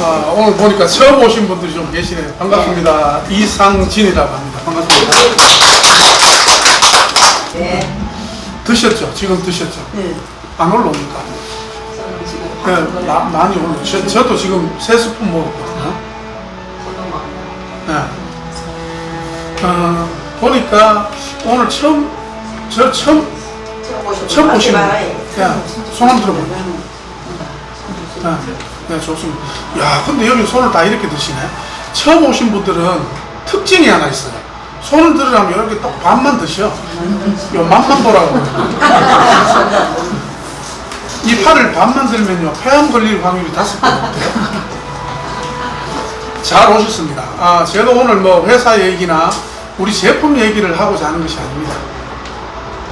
오늘 보니까 처음 오신 분들이 좀 계시네요. 반갑습니다. 이상진이라고 합니다. 반갑습니다. 네. 드셨죠? 지금 드셨죠? 네. 안 올라옵니까? 저는 지금 네, 많이 올라. 저도 지금 3스푼 먹었거든요. 네. 보니까 오늘 처음 오신 분. 네, 손 한번 들어보세요. 네, 네, 좋습니다. 야, 근데 여기 손을 다 이렇게 드시네. 처음 오신 분들은 특징이 하나 있어요. 손을 들으려면 이렇게 딱 반만 드셔. 요 맛만 보라고. 이 팔을 반만 들면요, 폐암 걸릴 확률이 5배 높대요. 잘 오셨습니다. 제가 오늘 뭐 회사 얘기나 우리 제품 얘기를 하고자 하는 것이 아닙니다.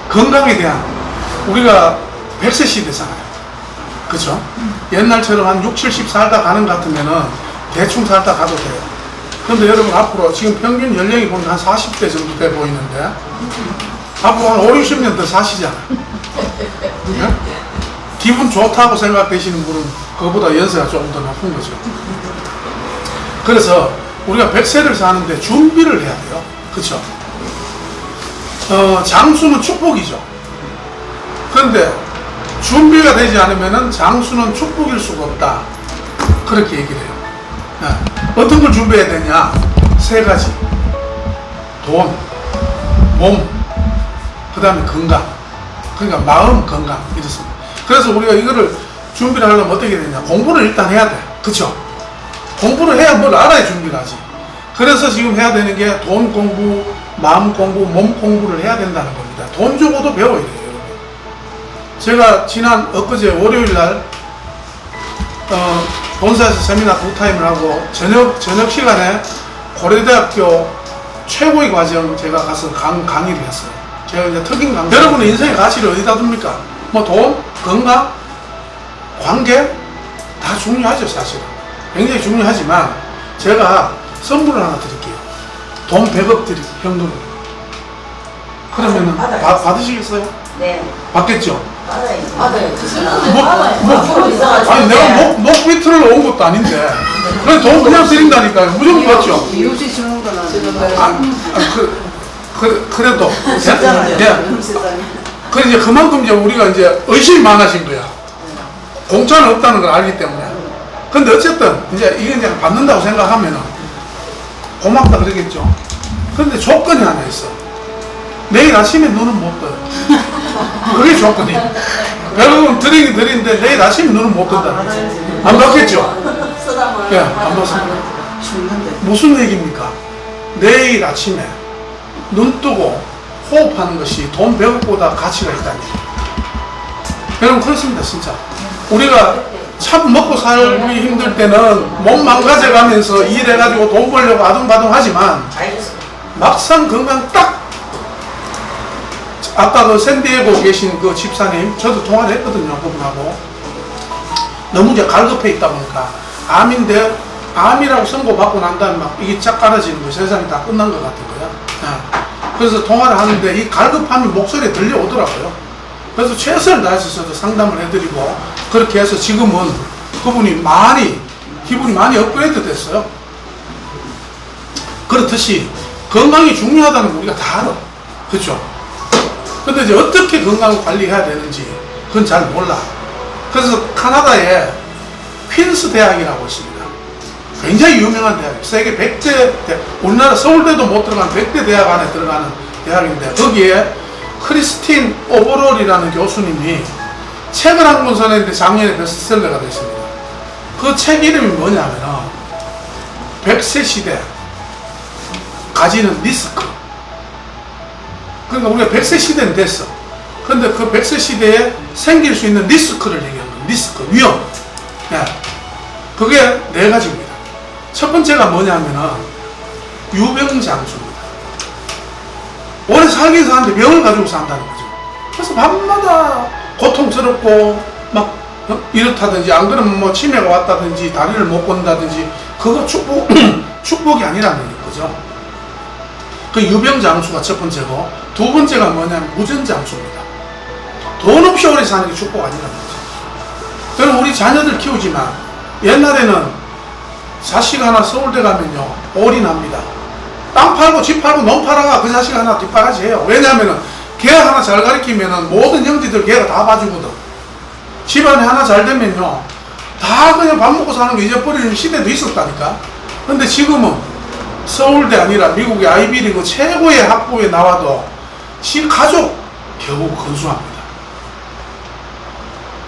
건강에 대한, 우리가 100세 시대잖아요. 그쵸? 옛날처럼 한 60, 70 살다 가는 것 같으면은 대충 살다 가도 돼요. 근데 여러분 앞으로 지금 평균 연령이 보면 한 40대 정도 돼 보이는데 앞으로 한 5, 60년 더 사시잖아요. 네? 기분 좋다고 생각되시는 분은 그거보다 연세가 조금 더 높은 거죠. 그래서 우리가 100세를 사는데 준비를 해야 돼요. 그쵸? 장수는 축복이죠. 그런데 준비가 되지 않으면 장수는 축복일 수가 없다. 그렇게 얘기를 해요. 네. 어떤 걸 준비해야 되냐? 3가지. 돈, 몸, 그 다음에 건강. 그러니까 마음 건강. 이렇습니다. 그래서 우리가 이거를 준비를 하려면 어떻게 되냐? 공부를 일단 해야 돼. 그쵸? 공부를 해야 뭘 알아야 준비를 하지. 그래서 지금 해야 되는 게 돈 공부, 마음 공부, 몸 공부를 해야 된다는 겁니다. 돈 주고도 배워야 돼요. 제가 엊그제 월요일날 본사에서 세미나 2타임을 하고 저녁 시간에 고려대학교 최고의 과정 제가 가서 강의를 했어요. 제가 이제 특임 강의. 여러분의 인생의 가치를 어디다 둡니까? 뭐 돈, 건강, 관계 다 중요하죠. 사실은 굉장히 중요하지만 제가 선물을 하나 드릴게요. 돈 100억 드릴게요. 현금으로. 그러면은 받으시겠어요? 네. 받겠죠? 받아요. 아니 내가 목 비트를 온 것도 아닌데 그래 돈 그냥 드린다니까요. 무조건 받죠. 요새 주는 거는 그래도 진짜요. 그래 이제 그만큼 이제 우리가 이제 의심이 많아진 거야. 공짜는 없다는 걸 알기 때문에. 근데 어쨌든 이제 이게 이제 받는다고 생각하면은 고맙다 그러겠죠. 근데 조건이 하나 있어. 내일 아침에 눈은 못 떠요. 그게 조건이에요. 여러분 드리긴 드리는데 내일 아침에 눈은 못 뜬다. 안 받겠죠? 예, 안 받습니다. 무슨 얘기입니까? 내일 아침에 눈 뜨고 호흡하는 것이 돈 100억보다 가치가 있다니. 여러분 그렇습니다. 진짜 우리가 참 먹고 살기 힘들 때는 몸 망가져가면서 일해가지고 돈 벌려고 아둥바둥 하지만 막상 건강 딱 아까 그 샌디에고 계신 그 집사님 저도 통화를 했거든요. 그분하고 너무 이제 갈급해 있다 보니까 암인데 암이라고 선고받고 난 다음에 막 이게 쫙 깔아지는 거예요. 세상이 다 끝난 것 같은 거예요. 그래서 통화를 하는데 이 갈급함이 목소리에 들려오더라고요. 그래서 최선을 다해서 저도 상담을 해드리고 그렇게 해서 지금은 그분이 기분이 많이 업그레이드 됐어요. 그렇듯이 건강이 중요하다는 거 우리가 다 알아. 그렇죠? 근데 이제 어떻게 건강을 관리해야 되는지 그건 잘 몰라. 그래서 카나다에 퀸스 대학이라고 있습니다. 굉장히 유명한 대학이에요. 세계 100대 우리나라 서울대도 못 들어가는 100대 대학 안에 들어가는 대학인데 거기에 크리스틴 오버롤이라는 교수님이 책을 한 권 써냈는데 작년에 베스트셀러가 됐습니다. 그 책 이름이 뭐냐면 100세 시대 가지는 리스크. 그러니까 우리가 100세 시대는 됐어. 근데 그 100세 시대에 생길 수 있는 리스크를 얘기하는 거예요. 리스크, 위험. 네. 그게 4가지입니다. 첫 번째가 뭐냐면은 유병장수입니다. 오래 살긴 사는데 병을 가지고 산다는 거죠. 그래서 밤마다 고통스럽고 막 이렇다든지 안 그러면 뭐 치매가 왔다든지 다리를 못 건다든지 그거 축복이 아니라는 거죠. 그 유병장수가 첫 번째고 두 번째가 뭐냐면 무전장수입니다. 돈 없이 오래 사는 게 축복 아니라는 거죠. 저는 우리 자녀들 키우지만 옛날에는 자식 하나 서울대 가면요 올인합니다. 땅 팔고 집 팔고 농 팔아가 그 자식 하나 뒷바라지 해요. 왜냐하면은 걔 하나 잘 가르치면은 모든 형제들 걔가 다 봐주거든. 집안에 하나 잘 되면요 다 그냥 밥 먹고 사는 거 잊어버리는 시대도 있었다니까. 근데 지금은 서울대 아니라 미국의 아이비리그 최고의 학부에 나와도 지 가족 겨우 건수합니다.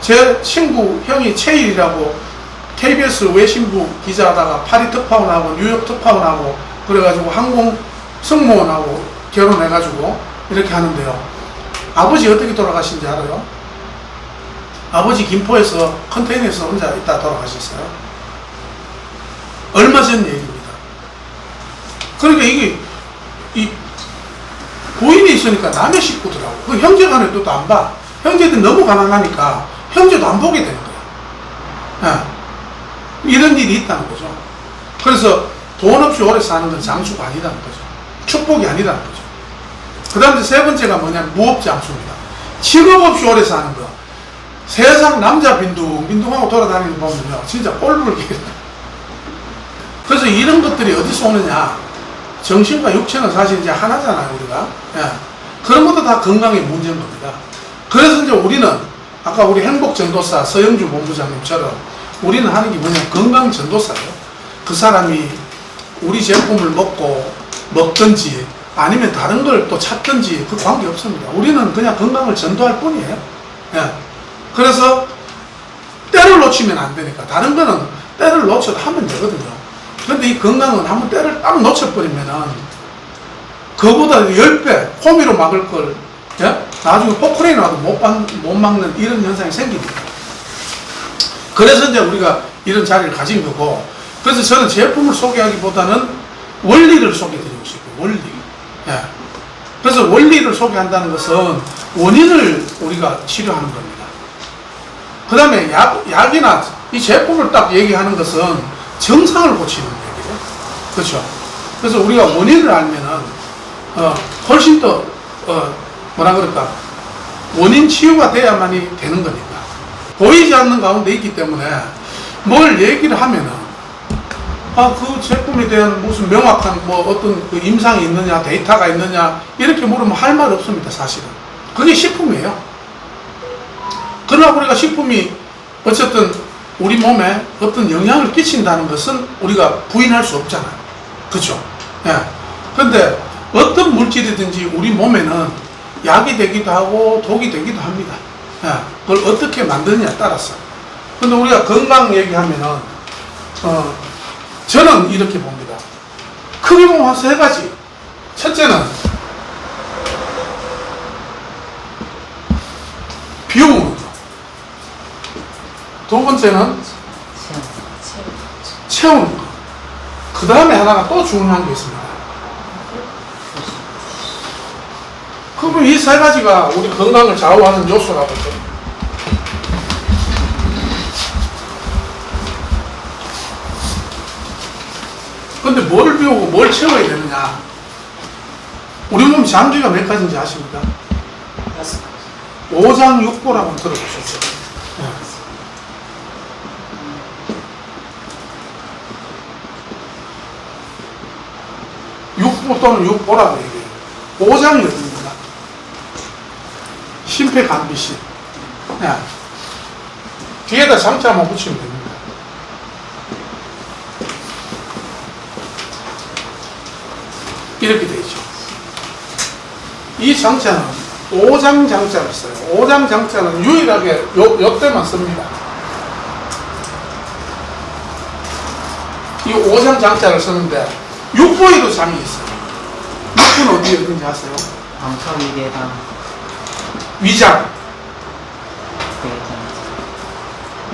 제 친구 형이 최일이라고 KBS 외신부 기자하다가 파리 특파원하고 뉴욕 특파원하고 그래가지고 항공 승무원하고 결혼해가지고 이렇게 하는데요. 아버지 어떻게 돌아가신지 알아요? 아버지 김포에서 컨테이너에서 혼자 있다 돌아가셨어요. 얼마 전 얘기입니다. 그러니까 이게 이 부인이 있으니까 남의 식구들하고 그 형제간에도 또 안 봐. 형제들 너무 가난하니까 형제도 안 보게 되는 거야. 이런 일이 있다는 거죠. 그래서 돈 없이 오래 사는 건 장수가 아니라는 거죠. 축복이 아니라는 거죠. 그 다음에 세 번째가 뭐냐면 무업장수입니다. 직업 없이 오래 사는 거. 세상 남자 빈둥빈둥하고 돌아다니는 거 보면요 진짜 꼴불기. 그래서 이런 것들이 어디서 오느냐, 정신과 육체는 사실 이제 하나잖아요 우리가. 그런 것도 다 건강의 문제인 겁니다. 그래서 이제 우리는 아까 우리 행복전도사 서영주 본부장님처럼 우리는 하는 게 뭐냐, 건강전도사예요. 그 사람이 우리 제품을 먹든지 아니면 다른 걸 또 찾든지 그 관계 없습니다. 우리는 그냥 건강을 전도할 뿐이에요. 그래서 때를 놓치면 안 되니까. 다른 거는 때를 놓쳐도 하면 되거든요. 근데 이 건강은 한번 때를 딱 놓쳐버리면은 그거보다 10배 호미로 막을 걸 나중에 포크레인 와도 못 막는 이런 현상이 생깁니다. 그래서 이제 우리가 이런 자리를 가진 거고, 그래서 저는 제품을 소개하기보다는 원리를 소개해드리고 싶어요. 원리. 그래서 원리를 소개한다는 것은 원인을 우리가 치료하는 겁니다. 그 다음에 약이나 이 제품을 딱 얘기하는 것은 증상을 고치는 얘기예요. 그렇죠? 그래서 우리가 원인을 알면은 훨씬 더 뭐라 그럴까, 원인 치유가 돼야만이 되는 거니까. 보이지 않는 가운데 있기 때문에 뭘 얘기를 하면은 그 제품에 대한 무슨 명확한 어떤 그 임상이 있느냐, 데이터가 있느냐 이렇게 물으면 할 말 없습니다. 사실은 그게 식품이에요. 그러나 우리가 식품이 어쨌든 우리 몸에 어떤 영향을 끼친다는 것은 우리가 부인할 수 없잖아요. 그렇죠? 근데 어떤 물질이든지 우리 몸에는 약이 되기도 하고 독이 되기도 합니다. 그걸 어떻게 만드느냐에 따라서. 근데 우리가 건강 얘기하면은 저는 이렇게 봅니다. 크게 보면 한 세 가지. 첫째는 비우는 거. 두 번째는 채우는 거. 그 다음에 하나가 또 중요한 게 있습니다. 그러면 이 세 가지가 우리 건강을 좌우하는 요소라고 죠. 근데 뭘 비우고 뭘 채워야 되느냐? 우리 몸 장기가 몇 가지인지 아십니까? 5장육보라고 들어보셨죠? 육보 또는 육보라고 얘기해요. 5장이 어딥니까? 심폐간비신. 뒤에다 장자만 붙이면 됩니다. 이렇게 되어 있죠. 이 장자는 5장 장자를 써요. 5장 장자는 유일하게 요 때만 씁니다. 이 5장 장자를 쓰는데 육보에도 장이 있어요. 육보는 어딘지 아세요? 방청 위계당 위장,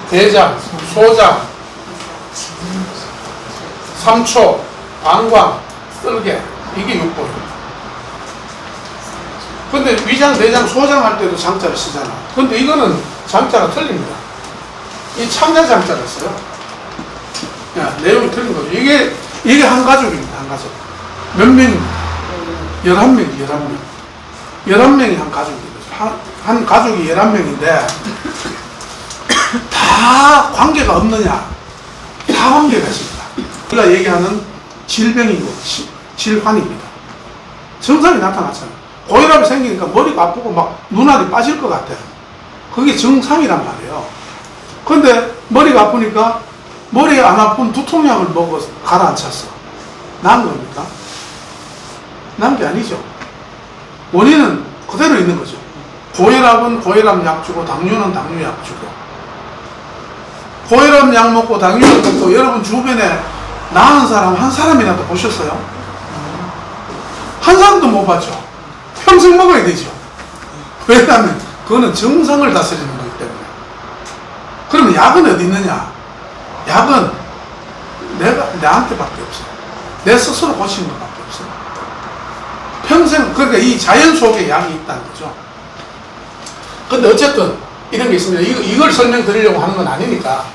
대장, 소장, 삼초, 방광, 쓸개, 이게 육보예요. 근데 위장, 대장, 소장 할 때도 장자를 쓰잖아. 근데 이거는 장자가 틀립니다. 이 참자 장자를 써요. 내용이 틀린 거죠. 이게 한 가족입니다. 한 가족. 몇 명? 11명이 11명. 11명이 한 가족입니다. 한 가족이 11명인데 다 관계가 없느냐? 다 관계가 있습니다. 우리가 얘기하는 질병이고 질환입니다. 증상이 나타났잖아요. 고혈압이 생기니까 머리가 아프고 막 눈알이 빠질 것 같아요. 그게 증상이란 말이에요. 근데 머리가 아프니까 머리가 안 아픈 두통약을 먹어 가라앉혔어. 나은 겁니까? 나은 게 아니죠. 원인은 그대로 있는 거죠. 고혈압은 고혈압 약 주고 당뇨는 당뇨 약 주고, 고혈압 약 먹고 당뇨 약 먹고 여러분 주변에 나은 사람 한 사람이라도 보셨어요? 한 사람도 못 봤죠. 평생 먹어야 되죠. 왜냐하면 그거는 정상을 다스리는 거기 때문에. 그러면 약은 어디 있느냐? 약은 나한테밖에 없어요. 내 스스로 고치는 것밖에 없어요. 평생, 그러니까 이 자연 속에 약이 있다는 거죠. 근데 어쨌든 이런 게 있습니다. 이걸 설명드리려고 하는 건 아니니까.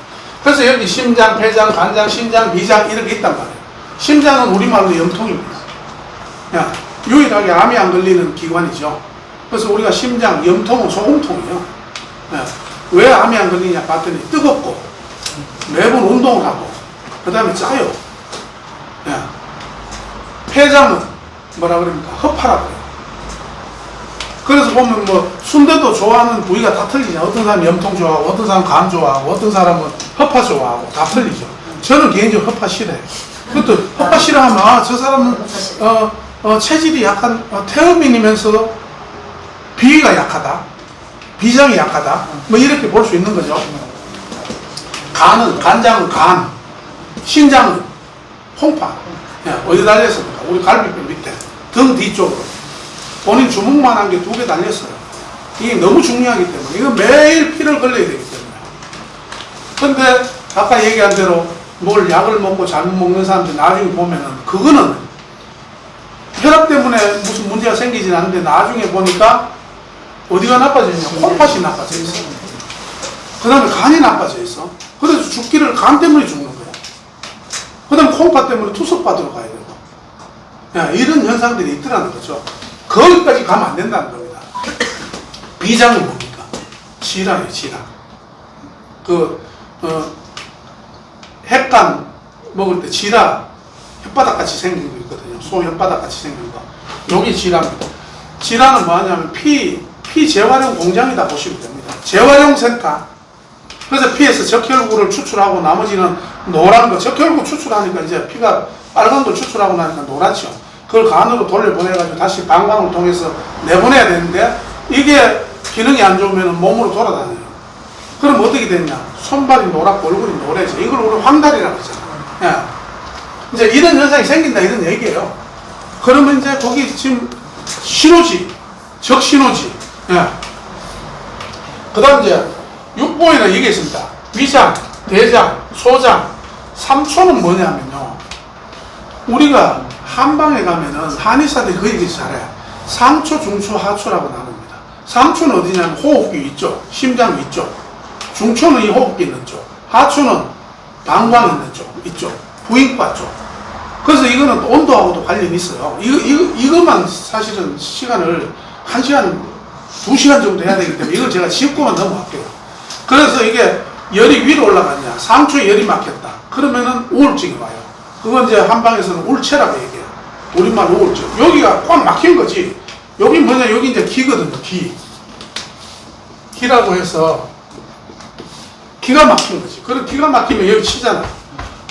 그래서 여기 심장, 폐장, 간장, 신장, 비장 이렇게 있단 말이에요. 심장은 우리말로 염통입니다. 유일하게 암이 안 걸리는 기관이죠. 그래서 우리가 심장, 염통은 소금통이에요. 왜 암이 안 걸리냐 봤더니 뜨겁고 매번 운동을 하고 그 다음에 짜요. 폐장은 뭐라 그럽니까? 허파라고 해요. 그래서 보면 뭐 순대도 좋아하는 부위가 다 틀리죠. 어떤 사람은 염통 좋아하고 어떤 사람은 간 좋아하고 어떤 사람은 허파 좋아하고 다 틀리죠. 저는 개인적으로 허파 싫어요. 그것도 허파 싫어하면 저 사람은 체질이 약간 태음인이면서 비위가 약하다, 비장이 약하다, 뭐 이렇게 볼 수 있는 거죠. 간장은 간, 신장은 홍파. 어디 달렸습니까? 우리 갈비뼈 밑에, 등 뒤쪽으로. 본인 주먹만한 게 2개 달렸어요. 이게 너무 중요하기 때문에. 이건 매일 피를 걸러야 되기 때문에. 근데 아까 얘기한 대로 뭘 약을 먹고 잘못 먹는 사람들 나중에 보면은 그거는 혈압 때문에 무슨 문제가 생기진 않는데 나중에 보니까 어디가 나빠졌냐? 콩팥이 나빠져 있어. 그 다음에 간이 나빠져 있어. 그래서 죽기를 간 때문에 죽는 거야. 그 다음에 콩팥 때문에 투석 받으러 가야 되고. 이런 현상들이 있더라는 거죠. 거기까지 가면 안 된다는 겁니다. 비장은 뭡니까? 질환이에요, 질환. 햇간 먹을 때 질환, 혓바닥같이 생긴 거 있거든요. 소 혓바닥같이 생긴 거. 여기 질환입니다. 질환은 뭐냐면 피 재활용 공장이다 보시면 됩니다. 재활용 센터. 그래서 피에서 적혈구를 추출하고 나머지는 노란 거, 적혈구 추출하니까 이제 피가 빨간 걸 추출하고 나니까 노랗죠. 그걸 간으로 돌려보내가지고 다시 방광을 통해서 내보내야 되는데 이게 기능이 안 좋으면 몸으로 돌아다녀요. 그럼 어떻게 되냐? 손발이 노랗고 얼굴이 노래져. 이걸 우리 황달이라고 하잖아요. 이제 이런 현상이 생긴다 이런 얘기예요. 그러면 이제 거기 지금 신호지, 적신호지. 그 다음 이제 육보에는 이게 있습니다. 위장, 대장, 소장, 삼초는 뭐냐면요. 우리가 한방에 가면은 한의사들이 그 얘기 잘해요. 상초, 중초, 하초라고 나눕니다. 상초는 어디냐면 호흡기 위쪽, 심장 위쪽. 중초는 이 호흡기 있는 쪽. 하초는 방광 있는 쪽, 이쪽. 부인과 쪽. 그래서 이거는 또 온도하고도 관련이 있어요. 이것만 사실은 시간을 1시간, 2시간 정도 해야 되기 때문에 이걸 제가 짚고만 넘어갈게요. 그래서 이게 열이 위로 올라갔냐, 상초에 열이 막혔다. 그러면은 우울증이 와요. 그건 이제 한방에서는 울체라고 얘기해요. 우리말 우울증. 여기가 꽉 막힌 거지. 여기 뭐냐, 여기 이제 기거든요, 기. 기라고 해서 기가 막힌 거지. 그럼 기가 막히면 여기 치잖아.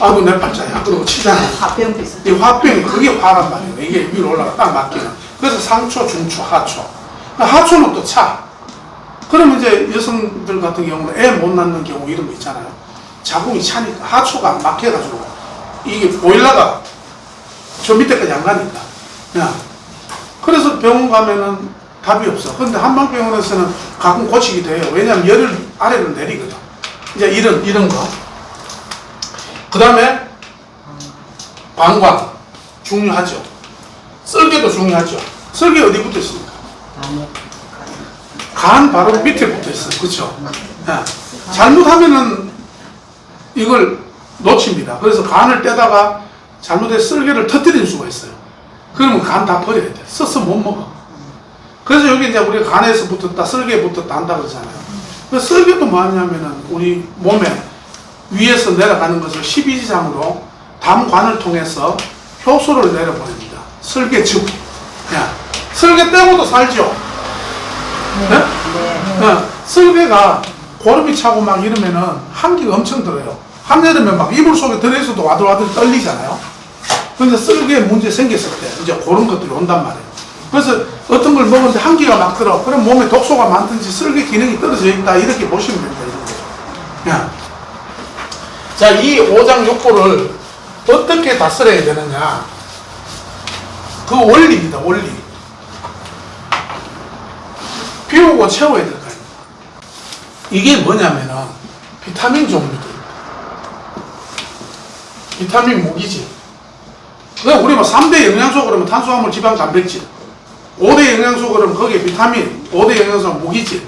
아이고, 내 팔자야. 그러고 치잖아. 화병 비슷. 이 화병이, 그게 화란 말이에요. 이게 위로 올라가 딱 막히는. 그래서 상초, 중초, 하초. 하초는 또 차. 그러면 이제 여성들 같은 경우는 애 못 낳는 경우 이런 거 있잖아요. 자궁이 차니까 하초가 막혀가지고 이게 보일러가 저 밑에까지 안 가니까. 그래서 병원 가면은 답이 없어. 근데 한방병원에서는 가끔 고치기도 해요. 왜냐면 열을 아래로 내리거든. 이제 이런 거. 그 다음에 방광 중요하죠. 썰개도 중요하죠. 썰개 어디 붙어 있습니까? 간 바로 밑에 붙어 있어요. 그렇죠? 잘못하면은 이걸 놓칩니다. 그래서 간을 떼다가 잘못해서 썰개를 터뜨릴 수가 있어요. 그러면 간 다 버려야 돼. 써서 못 먹어. 그래서 여기 이제 우리가 간에서 붙었다, 썰개에 붙었다 한다 그러잖아요. 그 썰개도 뭐냐면은 우리 몸에 위에서 내려가는 것을 12지장으로 담관을 통해서 효소를 내려보냅니다. 설계즙. 설계 떼고도 살죠. 네? 설계가 고름이 차고 막 이러면은 한기가 엄청 들어요. 한여름에 막 이불 속에 들어있어도 와들와들 떨리잖아요. 근데 설계에 문제 생겼을 때 이제 그런 것들이 온단 말이에요. 그래서 어떤 걸 먹었는데 한기가 막 들어. 그럼 몸에 독소가 많든지 설계 기능이 떨어져 있다. 이렇게 보시면 됩니다. 이런 거죠. 자, 이 오장육부를 어떻게 다스려야 되느냐. 그 원리입니다. 원리. 비우고 채워야 될 거 아닙니까? 이게 뭐냐면은 비타민 종류들입니다. 비타민 무기질. 그러니까 우리 뭐 3대 영양소 그러면 탄수화물, 지방, 단백질. 5대 영양소 그러면 거기에 비타민, 5대 영양소 무기질.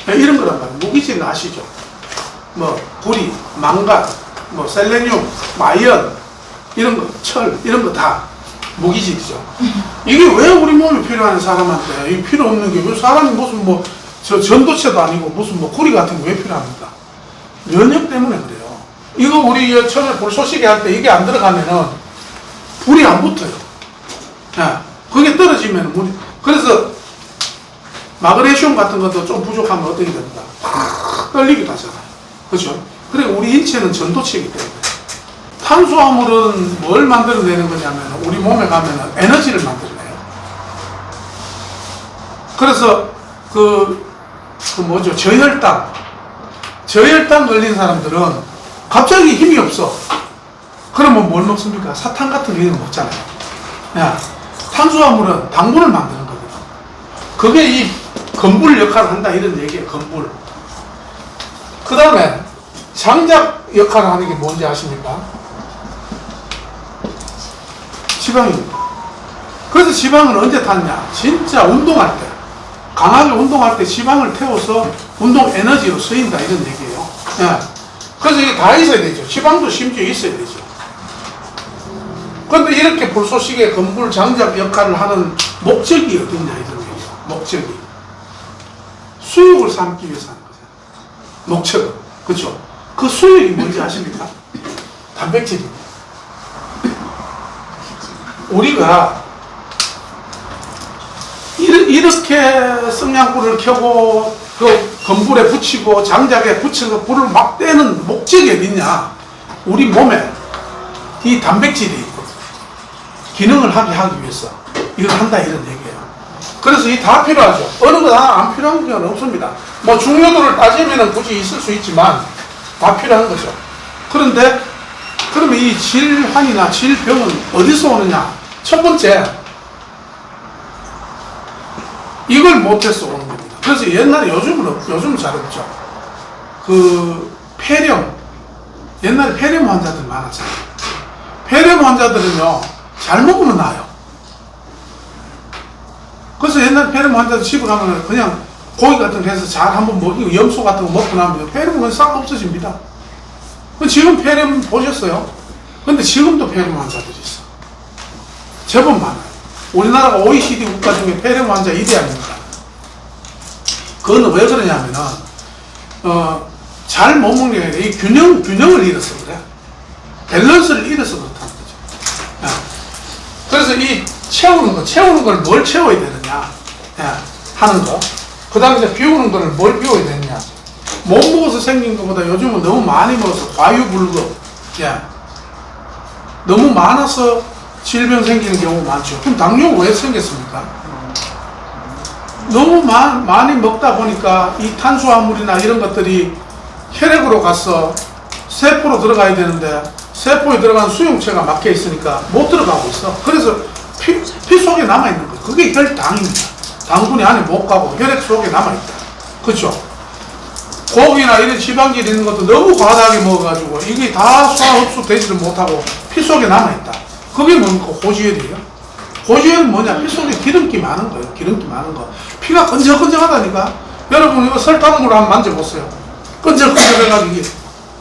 이런 거란 말이에요. 무기질은 아시죠? 뭐 구리, 망간, 뭐 셀레늄, 마이언 이런 거, 철 이런 거 다 무기질이죠. 이게 왜 우리 몸에 필요한 사람한테 이 필요 없는 게 왜 사람이 무슨 뭐 저 전도체도 아니고 무슨 뭐 구리 같은 게 왜 필요합니까? 면역 때문에 그래요. 이거 우리 처음에 불쏘시개 할 때 이게 안 들어가면은 불이 안 붙어요. 그게 떨어지면 물이, 그래서 마그네슘 같은 것도 좀 부족하면 어떻게 됩니까? 떨리기도 하잖아요. 그렇죠? 그래 우리 인체는 전도체이기 때문에 탄수화물은 뭘 만들어내는 거냐면 우리 몸에 가면은 에너지를 만들어내요. 그래서 그 뭐죠? 저혈당 걸린 사람들은 갑자기 힘이 없어. 그러면 뭘 먹습니까? 사탕 같은 거 먹잖아요. 탄수화물은 당분을 만드는 거거든요. 그게 이 건불 역할을 한다 이런 얘기예요. 건불. 그 다음에 장작 역할을 하는 게 뭔지 아십니까? 지방입니다. 그래서 지방을 언제 탔냐? 진짜 운동할 때, 강하게 운동할 때 지방을 태워서 운동 에너지로 쓰인다 이런 얘기예요. 그래서 이게 다 있어야 되죠. 지방도 심지어 있어야 되죠. 그런데 이렇게 불쏘시개, 건불, 장작 역할을 하는 목적이 어딨냐 이런 얘기예요. 목적이 수육을 삼기 위해서 하는 거죠. 목적은. 그렇죠? 그 수육이 뭔지 아십니까? 단백질입니다. 우리가 이렇게 성냥불을 켜고 그 건불에 붙이고 장작에 붙여서 불을 막 떼는 목적이 어딨냐? 우리 몸에 이 단백질이 있고 기능을 하게 하기 위해서 이걸 한다 이런 얘기예요. 그래서 이 다 필요하죠. 어느 거 다 안 필요한 건 없습니다. 뭐 중요도를 따지면 굳이 있을 수 있지만 다 필요한 거죠. 그런데 그러면 이 질환이나 질병은 어디서 오느냐? 첫 번째, 이걸 못해서 오는 겁니다. 그래서 옛날에 요즘은 잘 없죠. 그 폐렴, 옛날에 폐렴 환자들 많았잖아요. 폐렴 환자들은요 잘 먹으면 나아요. 그래서 옛날 폐렴 환자들 집에 가면 그냥 고기 같은 거 해서 잘 한번 먹이고 염소 같은 거 먹고 나면 폐렴은 싹 없어집니다. 지금 폐렴 보셨어요? 근데 지금도 폐렴 환자들이 있어. 제법 많아요. 우리나라가 OECD 국가 중에 폐렴 환자 1위 아닙니까? 그거는 왜 그러냐면은 잘 못 먹는 게 아니라 이 균형을 잃어서 그래. 밸런스를 잃어서 그렇다는 거죠. 그래서 이 채우는 걸 뭘 채워야 되느냐 하는 거. 그 다음에 이제 비우는 걸 뭘 비워야 되느냐. 못 먹어서 생긴 것보다 요즘은 너무 많이 먹어서 과유불급, 너무 많아서 질병 생기는 경우가 많죠. 그럼 당뇨가 왜 생겼습니까? 너무 많이 먹다 보니까 이 탄수화물이나 이런 것들이 혈액으로 가서 세포로 들어가야 되는데 세포에 들어간 수용체가 막혀 있으니까 못 들어가고 있어. 그래서 피 속에 남아있는 거예요. 그게 혈당입니다. 당분이 안에 못 가고 혈액 속에 남아있다. 그렇죠? 고기나 이런 지방질 있는 것도 너무 과다하게 먹어가지고 이게 다 소화 흡수 되지를 못하고 피 속에 남아있다. 그게 뭡니까? 호지혈이에요. 호지혈은 뭐냐? 피 속에 기름기 많은 거예요. 기름기 많은 거. 피가 끈적끈적하다니까. 여러분 이거 설탕물 한번 만져보세요. 끈적끈적해가지고 이게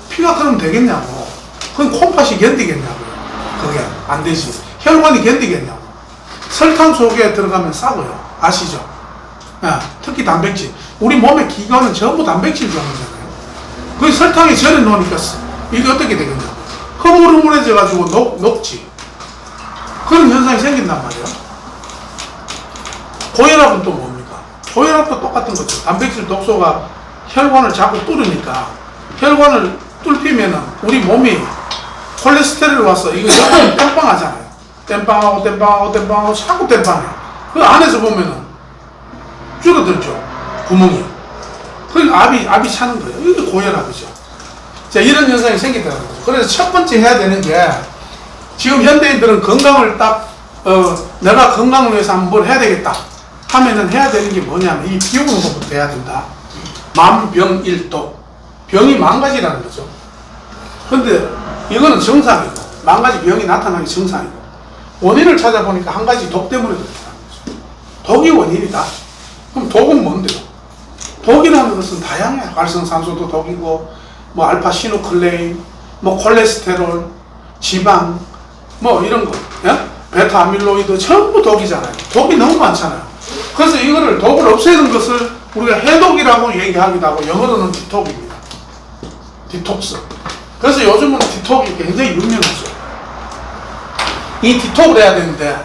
피가 그러면 되겠냐고. 그건 콩팥이 견디겠냐고요. 그게 안 되지. 혈관이 견디겠냐고. 설탕 속에 들어가면 싸고요. 아시죠? 특히 단백질. 우리 몸의 기관은 전부 단백질 종류잖아요. 그 설탕에 절여 놓으니까 이게 어떻게 되겠냐고. 흐물흐물해져 가지고 녹지. 그런 현상이 생긴단 말이에요. 고혈압은 또 뭡니까? 고혈압도 똑같은 거죠. 단백질 독소가 혈관을 자꾸 뚫으니까 혈관을 뚫히면은 우리 몸이 콜레스테롤이 와서 이거 혈관이 땜빵하잖아요. 땜빵하고 자꾸 땜빵해. 그 안에서 보면은 줄어들죠. 구멍이. 그러니까 압이 차는 거예요. 이게 고혈압이죠. 자, 이런 현상이 생기더라는 거죠. 그래서 첫 번째 해야 되는 게 지금 현대인들은 건강을 내가 건강을 위해서 한번 뭘 해야 되겠다 하면은 해야 되는 게 뭐냐면 이 비우는 것부터 해야 된다. 만병일도. 병이 만 가지라는 거죠. 근데 이거는 정상이고, 만 가지 병이 나타나기 정상이고, 원인을 찾아보니까 한 가지 독 때문에 그렇다는 거죠. 독이 원인이다. 그럼 독은 뭔데요? 독이라는 것은 다양해요. 활성산소도 독이고, 뭐 알파 시누클레인, 뭐 콜레스테롤, 지방, 뭐 이런 거, 예? 베타 아밀로이드 전부 독이잖아요. 독이 너무 많잖아요. 그래서 이거를 독을 없애는 것을 우리가 해독이라고 얘기하기도 하고 영어로는 디톡입니다. 디톡스. 그래서 요즘은 디톡이 굉장히 유명하죠. 이 디톡을 해야 되는데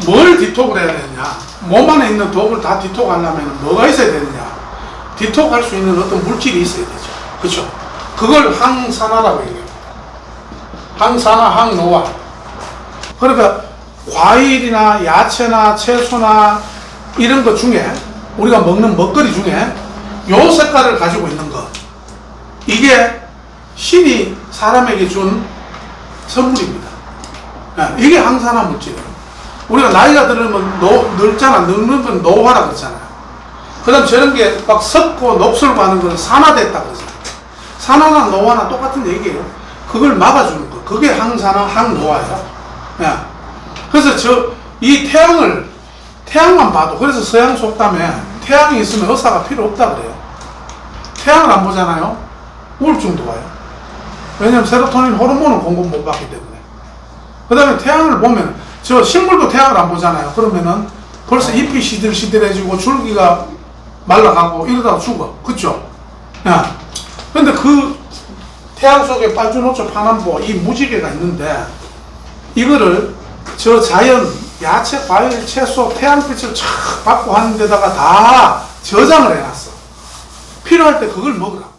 뭘 디톡을 해야 되느냐? 몸 안에 있는 독을 다 디톡하려면 뭐가 있어야 되느냐? 디톡할 수 있는 어떤 물질이 있어야 되죠. 그렇죠? 그걸 항산화라고 얘기합니다. 항산화, 항노화. 그러니까 과일이나 야채나 채소나 이런 것 중에 우리가 먹는 먹거리 중에 요 색깔을 가지고 있는 것, 이게 신이 사람에게 준 선물입니다. 이게 항산화 물질이에요. 우리가 나이가 들으면 늙잖아. 늙는 건 노화라고 그러잖아요. 그 다음 저런 게 막 섞고 녹슬고 하는 건 산화됐다 그러잖아요. 산화나 노화나 똑같은 얘기예요. 그걸 막아주는 거. 그게 항산화, 항노화예요. 그래서 이 태양만 봐도, 그래서 서양 속담에 태양이 있으면 의사가 필요 없다 그래요. 태양을 안 보잖아요. 우울증도 와요. 왜냐면 세로토닌 호르몬을 공급 못 받기 때문에. 그 다음에 태양을 보면, 저 식물도 태양을 안 보잖아요. 그러면은 벌써 잎이 시들시들해지고 줄기가 말라가고 이러다가 죽어. 그쵸? 근데 그 태양 속에 빨주노초 파남보 이 무지개가 있는데, 이거를 저 자연, 야채, 과일, 채소, 태양빛을 촥 받고 하는 데다가 다 저장을 해놨어. 필요할 때 그걸 먹으라고.